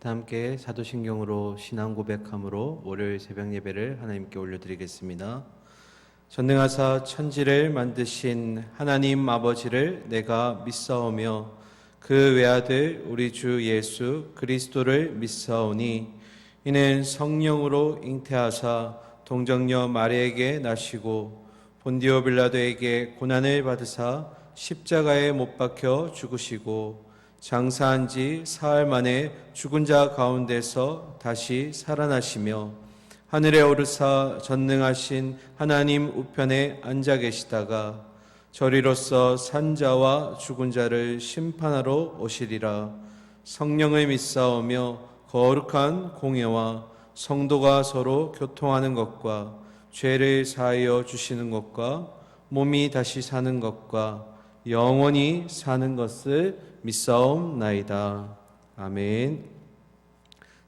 다 함께 사도신경으로 신앙 고백함으로 월요일 새벽 예배를 하나님께 올려드리겠습니다. 전능하사 천지를 만드신 하나님 아버지를 내가 믿사오며 그 외아들 우리 주 예수 그리스도를 믿사오니 이는 성령으로 잉태하사 동정녀 마리에게 나시고 본디오 빌라도에게 고난을 받으사 십자가에 못 박혀 죽으시고 장사한 지 사흘 만에 죽은 자 가운데서 다시 살아나시며 하늘에 오르사 전능하신 하나님 우편에 앉아 계시다가 저리로서 산 자와 죽은 자를 심판하러 오시리라. 성령을 믿사오며 거룩한 공예와 성도가 서로 교통하는 것과 죄를 사하여 주시는 것과 몸이 다시 사는 것과 영원히 사는 것을 믿사옵나이다. 아멘.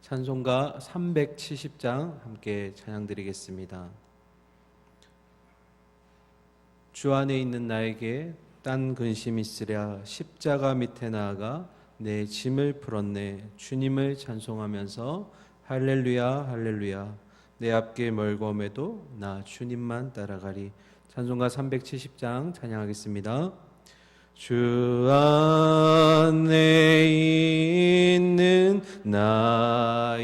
찬송가 370장 함께 찬양드리겠습니다. 주 안에 있는 나에게 딴 근심 있으랴 십자가 밑에 나아가 내 짐을 풀었네. 주님을 찬송하면서 할렐루야 할렐루야 내 앞길 멀고매도 나 주님만 따라가리. 찬송가 370장 찬양하겠습니다. 주 안에 있는 나에게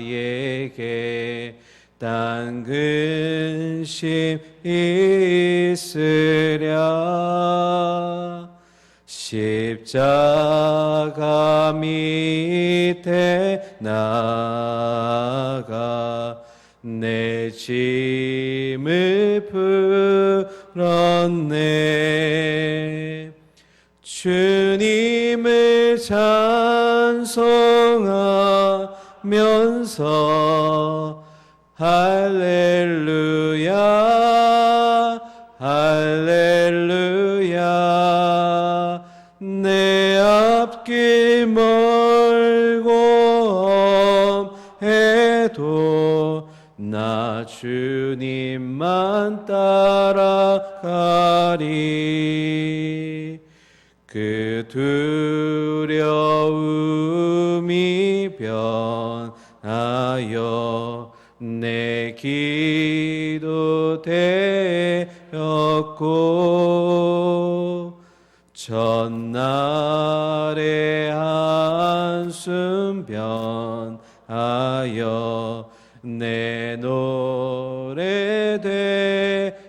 딴 근심 있으랴 십자가 밑에 나가 내 짐을 풀었네. 주님을 찬송하면서 할렐루야 할렐루야 내 앞길 멀고 해도 나 주님만 따라가리. 그 두려움이 변하여 내 기도 되었고 전날의 한숨 변하여 내 노래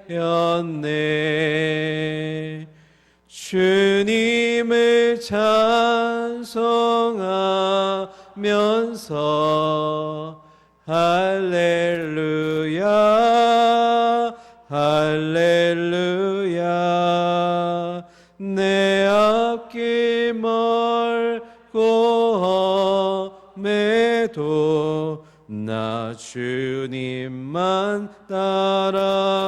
되었네. 주님을 찬송하면서 할렐루야 할렐루야 내 앞길 멀고 험해도 나 주님만 따라가리.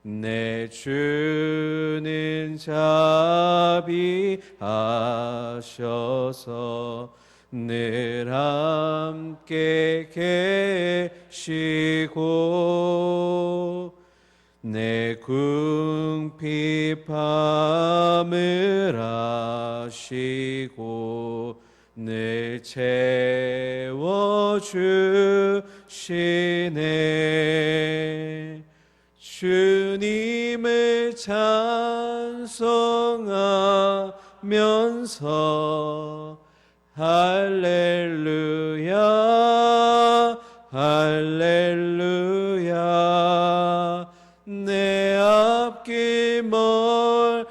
내 주는 자비하셔서 늘 함께 계시고 내 궁핍함을 아시고 늘 채워주시네. 주님을 찬송하면서 할렐루야 할렐루야 내 앞길 멀고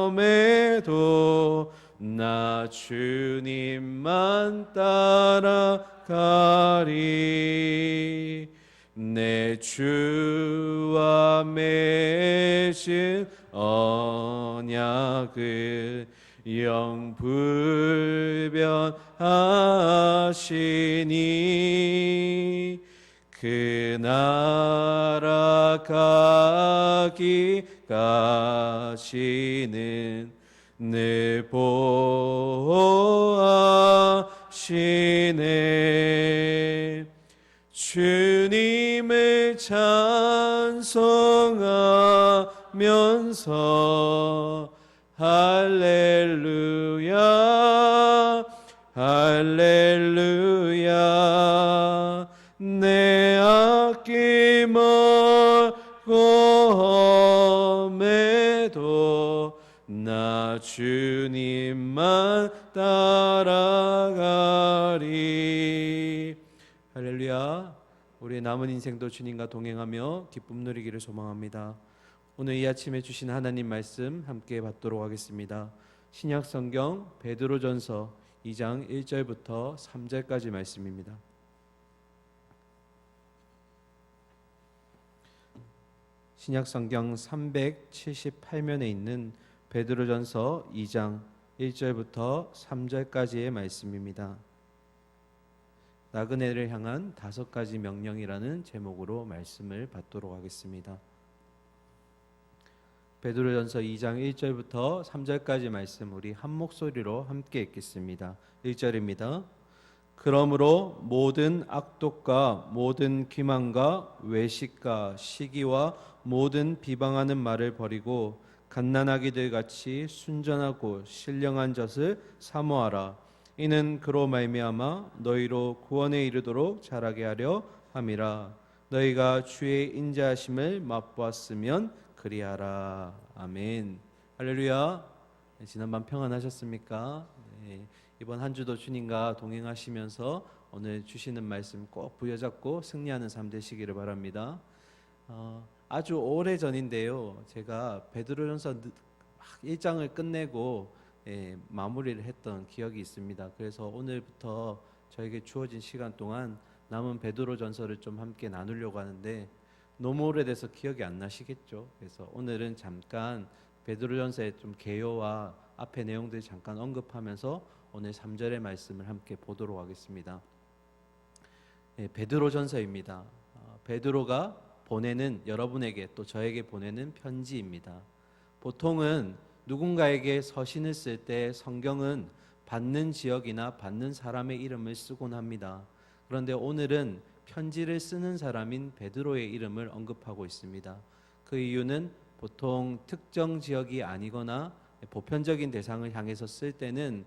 험해도 나 주님만 따라가리. 내 주와 맺은 언약을 영불변하시니 그 나라 가기까지는 늘 보호하시네. 주님을 찬송하면서 할렐루야 할렐루야 내 아낌없고 험해도 나 주님만 따라가리. 할렐루야. 우리의 남은 인생도 주님과 동행하며 기쁨 누리기를 소망합니다. 오늘 이 아침에 주신 하나님 말씀 함께 받도록 하겠습니다. 신약 성경 베드로전서 2장 1절부터 3절까지 말씀입니다. 신약 성경 378면에 있는 베드로전서 2장 1절부터 3절까지의 말씀입니다. 나그네를 향한 5가지 명령이라는 제목으로 말씀을 받도록 하겠습니다. 베드로전서 2장 1절부터 3절까지 말씀 우리 한 목소리로 함께 읽겠습니다. 1절입니다. 그러므로 모든 악독과 모든 기만과 외식과 시기와 모든 비방하는 말을 버리고 갓난아기들 같이 순전하고 신령한 젖을 사모하라. 이는 그로 말미암아 너희로 구원에 이르도록 자라게 하려 함이라. 너희가 주의 인자하심을 맛보았으면 그리하라. 아멘. 할렐루야. 지난밤 평안하셨습니까? 네. 이번 한 주도 주님과 동행하시면서 오늘 주시는 말씀 꼭 부여잡고 승리하는 삶 되시기를 바랍니다. 아주 오래 전인데요, 제가 베드로전서 1장을 끝내고 마무리를 했던 기억이 있습니다. 그래서 오늘부터 저에게 주어진 시간 동안 남은 베드로전서를 좀 함께 나누려고 하는데 너무 오래돼서 기억이 안 나시겠죠? 그래서 오늘은 잠깐 베드로전서의 좀 개요와 앞의 내용들 잠깐 언급하면서 오늘 3절의 말씀을 함께 보도록 하겠습니다. 베드로전서입니다. 베드로가 보내는, 여러분에게 또 저에게 보내는 편지입니다. 보통은 누군가에게 서신을 쓸 때 성경은 받는 지역이나 받는 사람의 이름을 쓰곤 합니다. 그런데 오늘은 편지를 쓰는 사람인 베드로의 이름을 언급하고 있습니다. 그 이유는 보통 특정 지역이 아니거나 보편적인 대상을 향해서 쓸 때는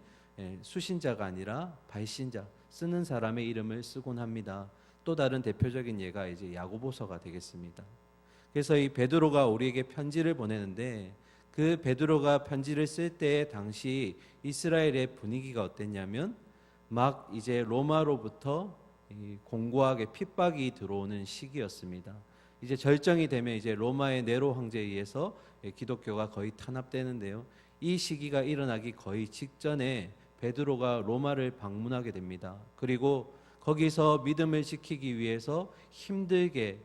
수신자가 아니라 발신자, 쓰는 사람의 이름을 쓰곤 합니다. 또 다른 대표적인 예가 이제 야고보서가 되겠습니다. 그래서 이 베드로가 우리에게 편지를 보내는데 그 베드로가 편지를 쓸 때 당시 이스라엘의 분위기가 어땠냐면 막 이제 로마로부터 공고하게 핍박이 들어오는 시기였습니다. 이제 절정이 되면 이제 로마의 네로 황제에 의해서 기독교가 거의 탄압되는데요. 이 시기가 일어나기 거의 직전에 베드로가 로마를 방문하게 됩니다. 그리고 거기서 믿음을 지키기 위해서 힘들게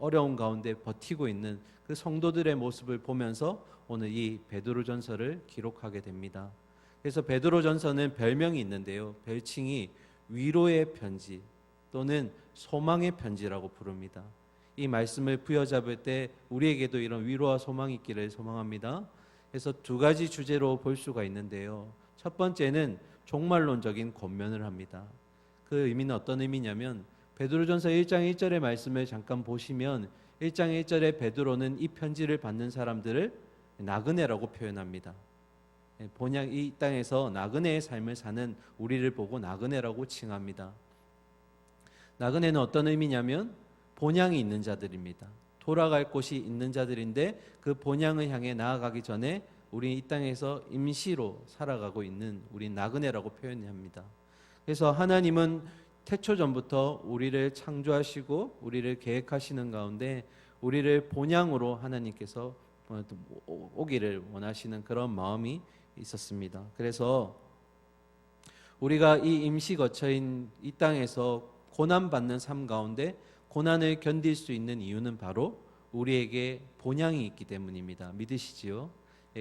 어려운 가운데 버티고 있는 그 성도들의 모습을 보면서 오늘 이 베드로전서를 기록하게 됩니다. 그래서 베드로전서는 별명이 있는데요, 별칭이 위로의 편지 또는 소망의 편지라고 부릅니다. 이 말씀을 부여잡을 때 우리에게도 이런 위로와 소망이 있기를 소망합니다. 그래서 2가지 주제로 볼 수가 있는데요, 첫 번째는 종말론적인 권면을 합니다. 그 의미는 어떤 의미냐면 베드로전서 1장 1절의 말씀을 잠깐 보시면 1장 1절에 베드로는 이 편지를 받는 사람들을 나그네라고 표현합니다. 본향 이 땅에서 나그네의 삶을 사는 우리를 보고 나그네라고 칭합니다. 나그네는 어떤 의미냐면 본향이 있는 자들입니다. 돌아갈 곳이 있는 자들인데 그 본향을 향해 나아가기 전에 우리 이 땅에서 임시로 살아가고 있는 우리 나그네라고 표현합니다. 그래서 하나님은 태초 전부터 우리를 창조하시고 우리를 계획하시는 가운데 우리를 본향으로 하나님께서 오기를 원하시는 그런 마음이 있었습니다. 그래서 우리가 이 임시 거처인 이 땅에서 고난받는 삶 가운데 고난을 견딜 수 있는 이유는 바로 우리에게 본향이 있기 때문입니다. 믿으시지요?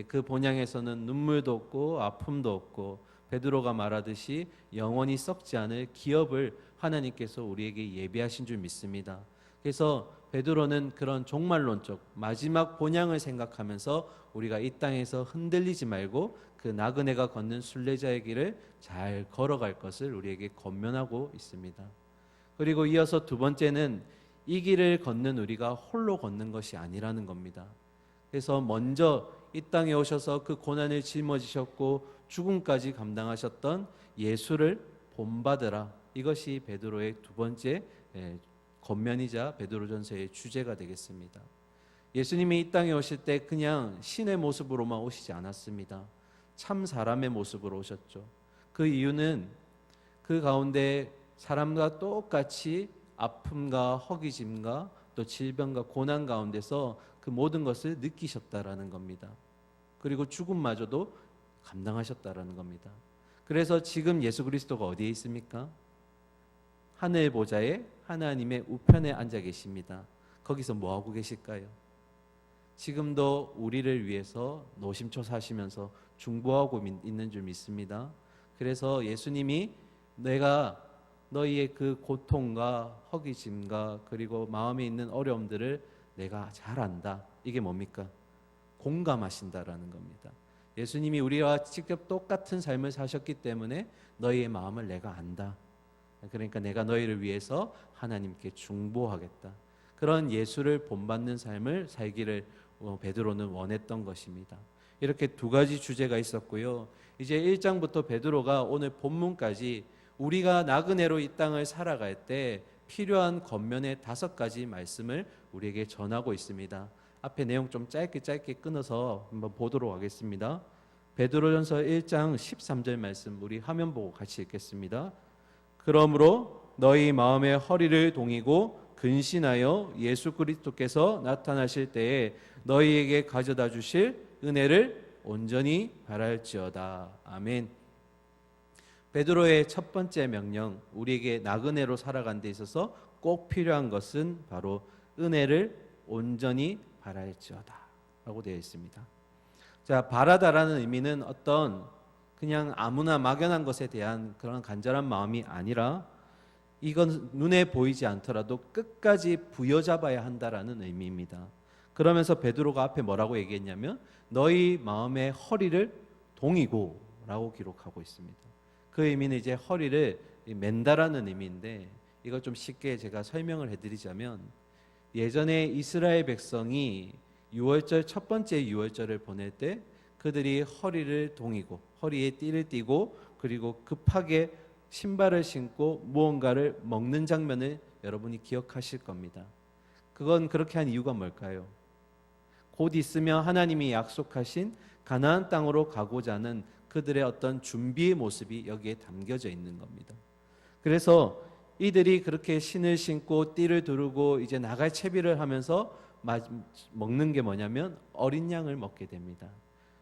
그 본향에서는 눈물도 없고 아픔도 없고 베드로가 말하듯이 영원히 썩지 않을 기업을 하나님께서 우리에게 예비하신 줄 믿습니다. 그래서 베드로는 그런 종말론적 마지막 본향을 생각하면서 우리가 이 땅에서 흔들리지 말고 그 나그네가 걷는 순례자의 길을 잘 걸어갈 것을 우리에게 권면하고 있습니다. 그리고 이어서 2번째는 이 길을 걷는 우리가 홀로 걷는 것이 아니라는 겁니다. 그래서 먼저 이 땅에 오셔서 그 고난을 짊어지셨고 죽음까지 감당하셨던 예수를 본받으라. 이것이 베드로의 두 번째 권면이자 베드로전서의 주제가 되겠습니다. 예수님이 이 땅에 오실 때 그냥 신의 모습으로만 오시지 않았습니다. 참 사람의 모습으로 오셨죠. 그 이유는 그 가운데 사람과 똑같이 아픔과 허기짐과 또 질병과 고난 가운데서 그 모든 것을 느끼셨다라는 겁니다. 그리고 죽음마저도 감당하셨다라는 겁니다. 그래서 지금 예수 그리스도가 어디에 있습니까? 하늘 보좌에 하나님의 우편에 앉아 계십니다. 거기서 뭐 하고 계실까요? 지금도 우리를 위해서 노심초사하시면서 중보하고 있는 줄 믿습니다. 그래서 예수님이 내가 너희의 그 고통과 허기짐과 그리고 마음에 있는 어려움들을 내가 잘 안다. 이게 뭡니까? 공감하신다라는 겁니다. 예수님이 우리와 직접 똑같은 삶을 사셨기 때문에 너희의 마음을 내가 안다. 그러니까 내가 너희를 위해서 하나님께 중보하겠다. 그런 예수를 본받는 삶을 살기를 베드로는 원했던 것입니다. 이렇게 두 가지 주제가 있었고요. 이제 1장부터 베드로가 오늘 본문까지 우리가 나그네로 이 땅을 살아갈 때 필요한 겉면의 5가지 말씀을 우리에게 전하고 있습니다. 앞에 내용 좀 짧게 끊어서 한번 보도록 하겠습니다. 베드로전서 1장 13절 말씀 우리 화면 보고 같이 읽겠습니다. 그러므로 너희 마음의 허리를 동이고 근신하여 예수 그리스도께서 나타나실 때에 너희에게 가져다 주실 은혜를 온전히 바랄지어다. 아멘. 베드로의 첫 번째 명령, 우리에게 나그네로 살아가는 데 있어서 꼭 필요한 것은 바로 은혜를 온전히 바랄지어다 라고 되어 있습니다. 자, 바라다라는 의미는 어떤 그냥 아무나 막연한 것에 대한 그런 간절한 마음이 아니라 이건 눈에 보이지 않더라도 끝까지 부여잡아야 한다라는 의미입니다. 그러면서 베드로가 앞에 뭐라고 얘기했냐면 너희 마음의 허리를 동이고 라고 기록하고 있습니다. 그 의미는 이제 허리를 맨다라는 의미인데 이걸 좀 쉽게 제가 설명을 해드리자면 예전에 이스라엘 백성이 유월절 첫 번째 유월절을 보낼 때 그들이 허리를 동이고 허리에 띠를 띠고 그리고 급하게 신발을 신고 무언가를 먹는 장면을 여러분이 기억하실 겁니다. 그건 그렇게 한 이유가 뭘까요? 곧 있으면 하나님이 약속하신 가나안 땅으로 가고자 하는 그들의 어떤 준비의 모습이 여기에 담겨져 있는 겁니다. 그래서 이들이 그렇게 신을 신고 띠를 두르고 이제 나갈 채비를 하면서 먹는 게 뭐냐면 어린 양을 먹게 됩니다.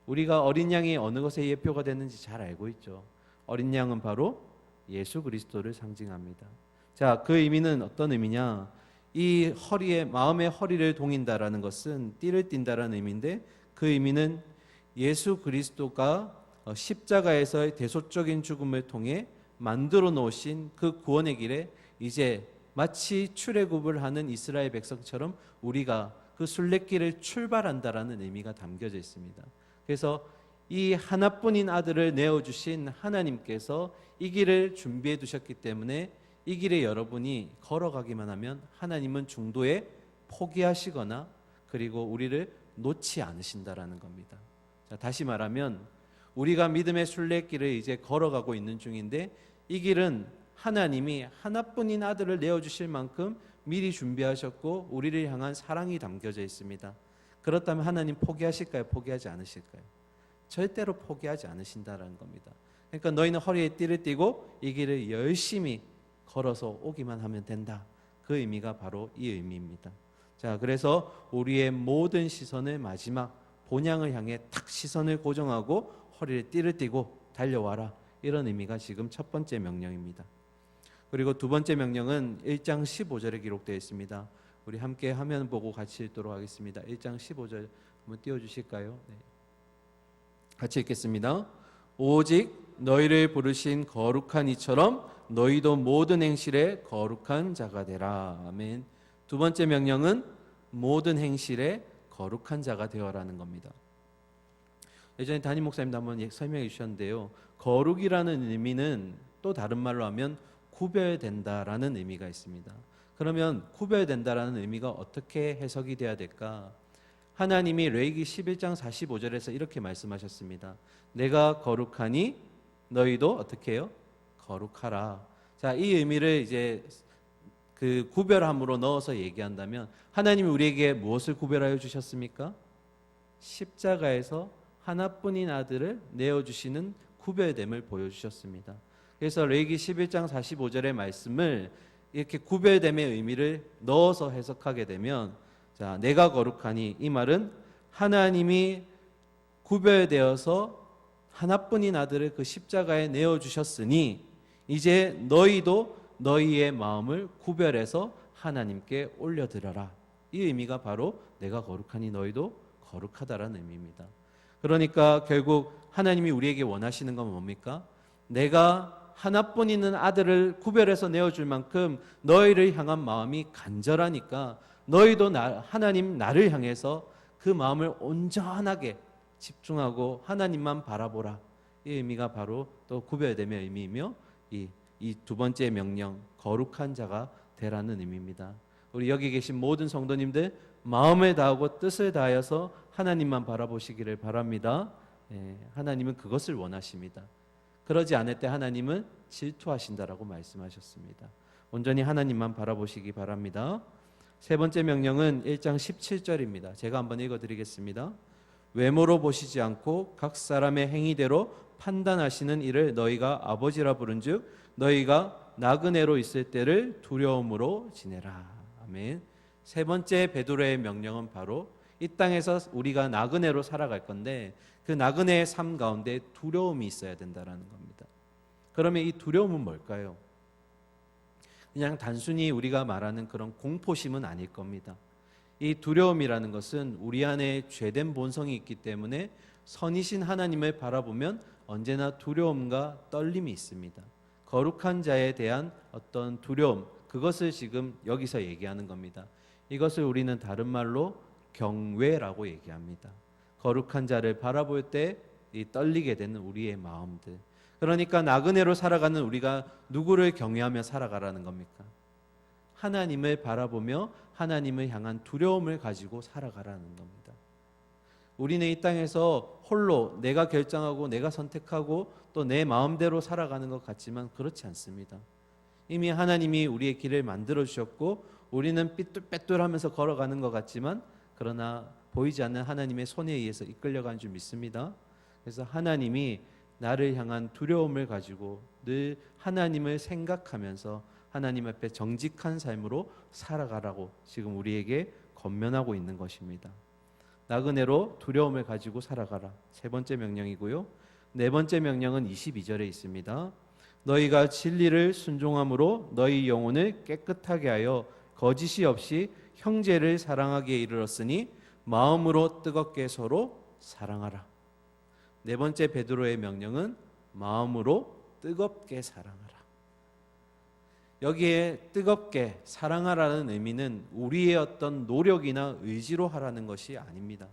우리가 어린 양이 어느 것의 예표가 되는지 잘 알고 있죠. 어린 양은 바로 예수 그리스도를 상징합니다. 자, 그 의미는 어떤 의미냐? 이 허리에 마음의 허리를 동인다라는 것은 띠를 띈다라는 의미인데 그 의미는 예수 그리스도가 십자가에서의 대속적인 죽음을 통해 만들어 놓으신 그 구원의 길에 이제 마치 출애굽을 하는 이스라엘 백성처럼 우리가 그 순례길을 출발한다라는 의미가 담겨져 있습니다. 그래서 이 하나뿐인 아들을 내어주신 하나님께서 이 길을 준비해 두셨기 때문에 이 길에 여러분이 걸어가기만 하면 하나님은 중도에 포기하시거나 그리고 우리를 놓지 않으신다라는 겁니다. 자, 다시 말하면 우리가 믿음의 순례길을 이제 걸어가고 있는 중인데 이 길은 하나님이 하나뿐인 아들을 내어주실 만큼 미리 준비하셨고 우리를 향한 사랑이 담겨져 있습니다. 그렇다면 하나님 포기하실까요? 포기하지 않으실까요? 절대로 포기하지 않으신다는 겁니다. 그러니까 너희는 허리에 띠를 띠고 이 길을 열심히 걸어서 오기만 하면 된다. 그 의미가 바로 이 의미입니다. 자, 그래서 우리의 모든 시선을 마지막 본향을 향해 탁 시선을 고정하고 허리에 띠를 띠고 달려와라. 이런 의미가 지금 첫 번째 명령입니다. 그리고 두 번째 명령은 1장 15절에 기록되어 있습니다. 우리 함께 화면 보고 같이 읽도록 하겠습니다. 1장 15절 한번 띄워주실까요? 네. 같이 읽겠습니다. 오직 너희를 부르신 거룩한 이처럼 너희도 모든 행실에 거룩한 자가 되라. 아멘. 두 번째 명령은 모든 행실에 거룩한 자가 되어라는 겁니다. 예전에 담임 목사님도 한번 설명해 주셨는데요. 거룩이라는 의미는 또 다른 말로 하면 구별된다라는 의미가 있습니다. 그러면 구별된다라는 의미가 어떻게 해석이 돼야 될까? 하나님이 레위기 11장 45절에서 이렇게 말씀하셨습니다. 내가 거룩하니 너희도 어떻게 해요? 거룩하라. 자, 이 의미를 이제 그 구별함으로 넣어서 얘기한다면 하나님이 우리에게 무엇을 구별하여 주셨습니까? 십자가에서 하나뿐인 아들을 내어주시는 구별됨을 보여주셨습니다. 그래서 레위기 11장 45절의 말씀을 이렇게 구별됨의 의미를 넣어서 해석하게 되면, 자, 내가 거룩하니, 이 말은 하나님이 구별되어서 하나뿐인 아들을 그 십자가에 내어주셨으니 이제 너희도 너희의 마음을 구별해서 하나님께 올려드려라. 이 의미가 바로 내가 거룩하니 너희도 거룩하다라는 의미입니다. 그러니까 결국 하나님이 우리에게 원하시는 건 뭡니까? 내가 하나뿐 있는 아들을 구별해서 내어줄 만큼 너희를 향한 마음이 간절하니까 너희도 하나님 나를 향해서 그 마음을 온전하게 집중하고 하나님만 바라보라. 이 의미가 바로 또 구별됨의 의미이며 이 두 번째 명령, 거룩한 자가 되라는 의미입니다. 우리 여기 계신 모든 성도님들 마음을 다하고 뜻을 다하여서 하나님만 바라보시기를 바랍니다. 하나님은 그것을 원하십니다. 그러지 않을 때 하나님은 질투하신다라고 말씀하셨습니다. 온전히 하나님만 바라보시기 바랍니다. 세 번째 명령은 1장 17절입니다. 제가 한번 읽어드리겠습니다. 외모로 보시지 않고 각 사람의 행위대로 판단하시는 이를 너희가 아버지라 부른즉 너희가 나그네로 있을 때를 두려움으로 지내라. 아멘. 세 번째 베드로의 명령은 바로 이 땅에서 우리가 나그네로 살아갈 건데 그 나그네의 삶 가운데 두려움이 있어야 된다라는 겁니다. 그러면 이 두려움은 뭘까요? 그냥 단순히 우리가 말하는 그런 공포심은 아닐 겁니다. 이 두려움이라는 것은 우리 안에 죄된 본성이 있기 때문에 선이신 하나님을 바라보면 언제나 두려움과 떨림이 있습니다. 거룩한 자에 대한 어떤 두려움, 그것을 지금 여기서 얘기하는 겁니다. 이것을 우리는 다른 말로 경외라고 얘기합니다. 거룩한 자를 바라볼 때 이 떨리게 되는 우리의 마음들. 그러니까 나그네로 살아가는 우리가 누구를 경외하며 살아가라는 겁니까? 하나님을 바라보며 하나님을 향한 두려움을 가지고 살아가라는 겁니다. 우리는 이 땅에서 홀로 내가 결정하고 내가 선택하고 또 내 마음대로 살아가는 것 같지만 그렇지 않습니다. 이미 하나님이 우리의 길을 만들어 주셨고 우리는 삐뚤빼뚤하면서 걸어가는 것 같지만 그러나 보이지 않는 하나님의 손에 의해서 이끌려가는 줄 믿습니다. 그래서 하나님이 나를 향한 두려움을 가지고 늘 하나님을 생각하면서 하나님 앞에 정직한 삶으로 살아가라고 지금 우리에게 권면하고 있는 것입니다. 나그네로 두려움을 가지고 살아가라. 세 번째 명령이고요. 네 번째 명령은 22절에 있습니다. 너희가 진리를 순종함으로 너희 영혼을 깨끗하게 하여 거짓이 없이 형제를 사랑하기에 이르렀으니 마음으로 뜨겁게 서로 사랑하라. 네 번째 베드로의 명령은 마음으로 뜨겁게 사랑하라. 여기에 뜨겁게 사랑하라는 의미는 우리의 어떤 노력이나 의지로 하라는 것이 아닙니다.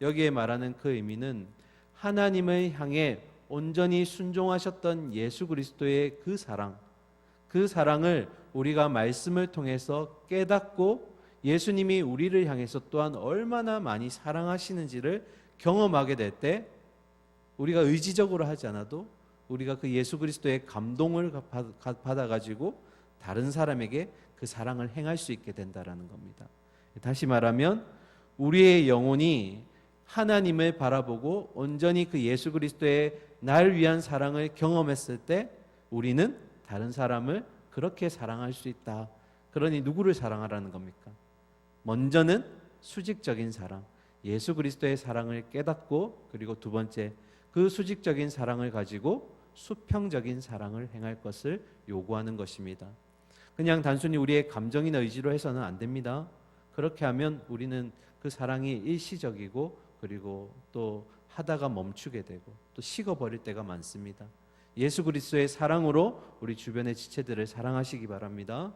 여기에 말하는 그 의미는 하나님을 향해 온전히 순종하셨던 예수 그리스도의 그 사랑을 우리가 말씀을 통해서 깨닫고 예수님이 우리를 향해서 또한 얼마나 많이 사랑하시는지를 경험하게 될 때 우리가 의지적으로 하지 않아도 우리가 그 예수 그리스도의 감동을 받아가지고 다른 사람에게 그 사랑을 행할 수 있게 된다라는 겁니다. 다시 말하면 우리의 영혼이 하나님을 바라보고 온전히 그 예수 그리스도의 날 위한 사랑을 경험했을 때 우리는 다른 사람을 그렇게 사랑할 수 있다. 그러니 누구를 사랑하라는 겁니까? 먼저는 수직적인 사랑, 예수 그리스도의 사랑을 깨닫고 그리고 두 번째 그 수직적인 사랑을 가지고 수평적인 사랑을 행할 것을 요구하는 것입니다. 그냥 단순히 우리의 감정이나 의지로 해서는 안 됩니다. 그렇게 하면 우리는 그 사랑이 일시적이고 그리고 또 하다가 멈추게 되고 또 식어버릴 때가 많습니다. 예수 그리스도의 사랑으로 우리 주변의 지체들을 사랑하시기 바랍니다.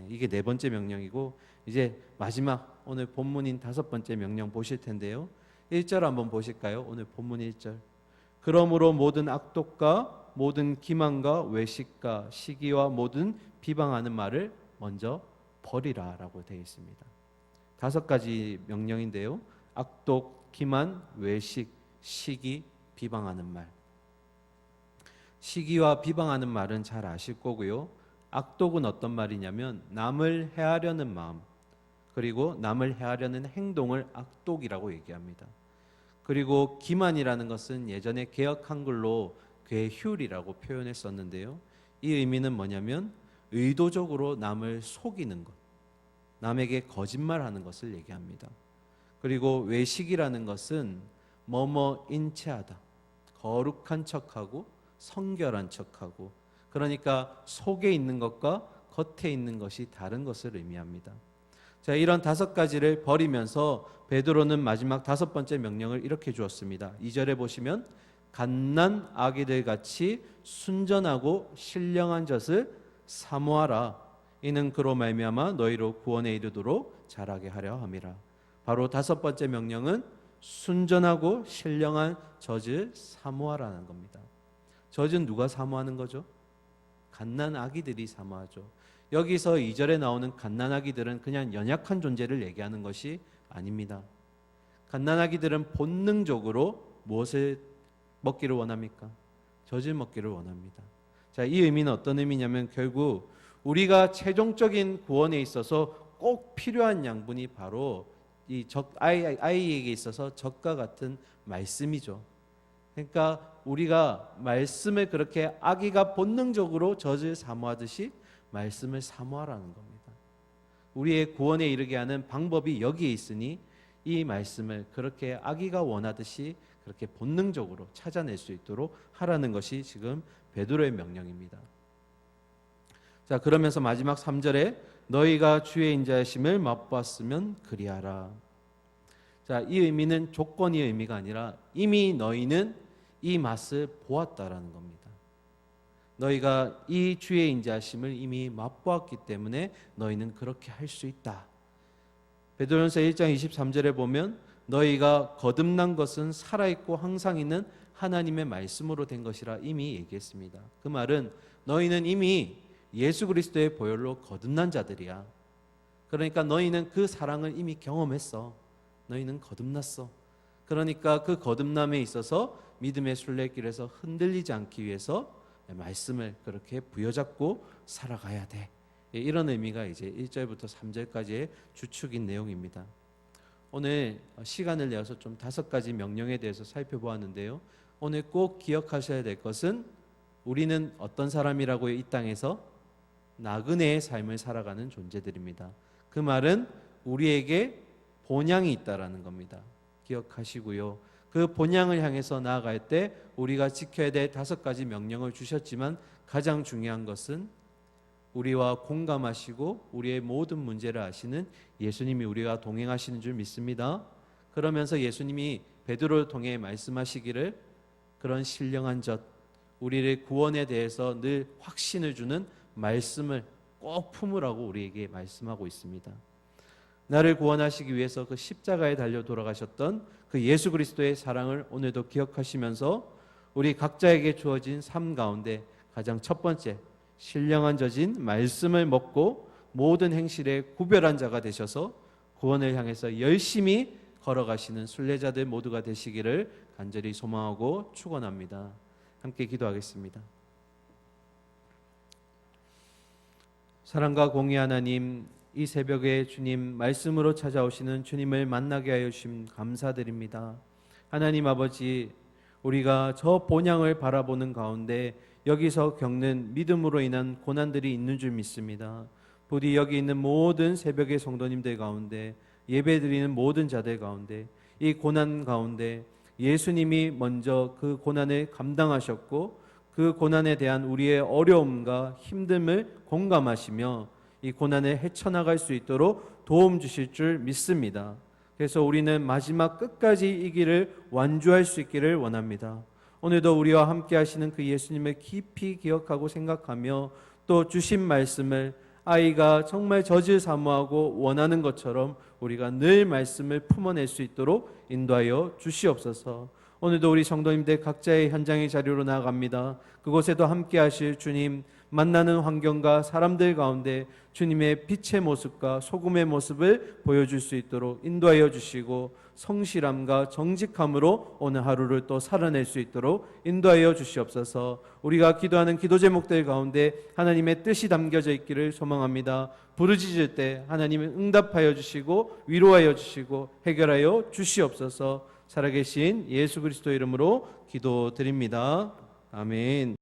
이게 네 번째 명령이고 이제 마지막 오늘 본문인 다섯 번째 명령 보실 텐데요. 1절 한번 보실까요? 오늘 본문 1절. 그러므로 모든 악독과 모든 기만과 외식과 시기와 모든 비방하는 말을 먼저 버리라라고 되어 있습니다. 다섯 가지 명령인데요. 악독, 기만, 외식, 시기, 비방하는 말. 시기와 비방하는 말은 잘 아실 거고요. 악독은 어떤 말이냐면 남을 해하려는 마음, 그리고 남을 해하려는 행동을 악독이라고 얘기합니다. 그리고 기만이라는 것은 예전에 개역 한글로 괴휼이라고 표현했었는데요. 이 의미는 뭐냐면 의도적으로 남을 속이는 것, 남에게 거짓말하는 것을 얘기합니다. 그리고 외식이라는 것은 뭐뭐 인체하다, 거룩한 척하고 성결한 척하고, 그러니까 속에 있는 것과 겉에 있는 것이 다른 것을 의미합니다. 자, 이런 5가지를 버리면서 베드로는 마지막 5번째 명령을 이렇게 주었습니다. 2절에 보시면 갓난 아기들 같이 순전하고 신령한 젖을 사모하라. 이는 그로 말미암아 너희로 구원에 이르도록 자라게 하려 함이라. 바로 5번째 명령은 순전하고 신령한 젖을 사모하라는 겁니다. 젖은 누가 사모하는 거죠? 갓난 아기들이 사모하죠. 여기서 2절에 나오는 갓난아기들은 그냥 연약한 존재를 얘기하는 것이 아닙니다. 갓난아기들은 본능적으로 무엇을 먹기를 원합니까? 젖을 먹기를 원합니다. 자, 이 의미는 어떤 의미냐면 결국 우리가 최종적인 구원에 있어서 꼭 필요한 양분이 바로 이 아이에게 있어서 젖과 같은 말씀이죠. 그러니까 우리가 말씀을 그렇게 아기가 본능적으로 젖을 사모하듯이 말씀을 사모하라는 겁니다. 우리의 구원에 이르게 하는 방법이 여기에 있으니 이 말씀을 그렇게 아기가 원하듯이 그렇게 본능적으로 찾아낼 수 있도록 하라는 것이 지금 베드로의 명령입니다. 자, 그러면서 마지막 3절에 너희가 주의 인자하심을 맛보았으면 그리하라. 자, 이 의미는 조건의 의미가 아니라 이미 너희는 이 맛을 보았다라는 겁니다. 너희가 이 주의 인자하심을 이미 맛보았기 때문에 너희는 그렇게 할 수 있다. 베드로전서 1장 23절에 보면 너희가 거듭난 것은 살아있고 항상 있는 하나님의 말씀으로 된 것이라 이미 얘기했습니다. 그 말은 너희는 이미 예수 그리스도의 보혈로 거듭난 자들이야. 그러니까 너희는 그 사랑을 이미 경험했어. 너희는 거듭났어. 그러니까 그 거듭남에 있어서 믿음의 순례길에서 흔들리지 않기 위해서 말씀을 그렇게 부여잡고 살아가야 돼. 이런 의미가 이제 1절부터 3절까지의 주축인 내용입니다. 오늘 시간을 내어서 좀 5가지 명령에 대해서 살펴보았는데요. 오늘 꼭 기억하셔야 될 것은 우리는 어떤 사람이라고요? 이 땅에서 나그네의 삶을 살아가는 존재들입니다. 그 말은 우리에게 본향이 있다라는 겁니다. 기억하시고요. 그 본향을 향해서 나아갈 때 우리가 지켜야 될 5가지 명령을 주셨지만 가장 중요한 것은 우리와 공감하시고 우리의 모든 문제를 아시는 예수님이 우리와 동행하시는 줄 믿습니다. 그러면서 예수님이 베드로를 통해 말씀하시기를 그런 신령한 젖, 우리의 구원에 대해서 늘 확신을 주는 말씀을 꼭 품으라고 우리에게 말씀하고 있습니다. 나를 구원하시기 위해서 그 십자가에 달려 돌아가셨던 그 예수 그리스도의 사랑을 오늘도 기억하시면서 우리 각자에게 주어진 삶 가운데 가장 첫 번째 신령한 젖인 말씀을 먹고 모든 행실에 구별한 자가 되셔서 구원을 향해서 열심히 걸어가시는 순례자들 모두가 되시기를 간절히 소망하고 축원합니다. 함께 기도하겠습니다. 사랑과 공의 하나님, 이 새벽에 주님 말씀으로 찾아오시는 주님을 만나게 하여 주심 감사드립니다. 하나님 아버지, 우리가 저 본향을 바라보는 가운데 여기서 겪는 믿음으로 인한 고난들이 있는 줄 믿습니다. 부디 여기 있는 모든 새벽의 성도님들 가운데, 예배드리는 모든 자들 가운데, 이 고난 가운데 예수님이 먼저 그 고난을 감당하셨고 그 고난에 대한 우리의 어려움과 힘듦을 공감하시며 이 고난을 헤쳐나갈 수 있도록 도움 주실 줄 믿습니다. 그래서 우리는 마지막 끝까지 이 길을 완주할 수 있기를 원합니다. 오늘도 우리와 함께 하시는 그 예수님을 깊이 기억하고 생각하며 또 주신 말씀을 아이가 정말 젖을 사모하고 원하는 것처럼 우리가 늘 말씀을 품어낼 수 있도록 인도하여 주시옵소서. 오늘도 우리 성도님들 각자의 현장의 자리로 나아갑니다. 그곳에도 함께 하실 주님, 만나는 환경과 사람들 가운데 주님의 빛의 모습과 소금의 모습을 보여줄 수 있도록 인도하여 주시고, 성실함과 정직함으로 오늘 하루를 또 살아낼 수 있도록 인도하여 주시옵소서. 우리가 기도하는 기도 제목들 가운데 하나님의 뜻이 담겨져 있기를 소망합니다. 부르짖을 때 하나님은 응답하여 주시고 위로하여 주시고 해결하여 주시옵소서. 살아계신 예수 그리스도 이름으로 기도드립니다. 아멘.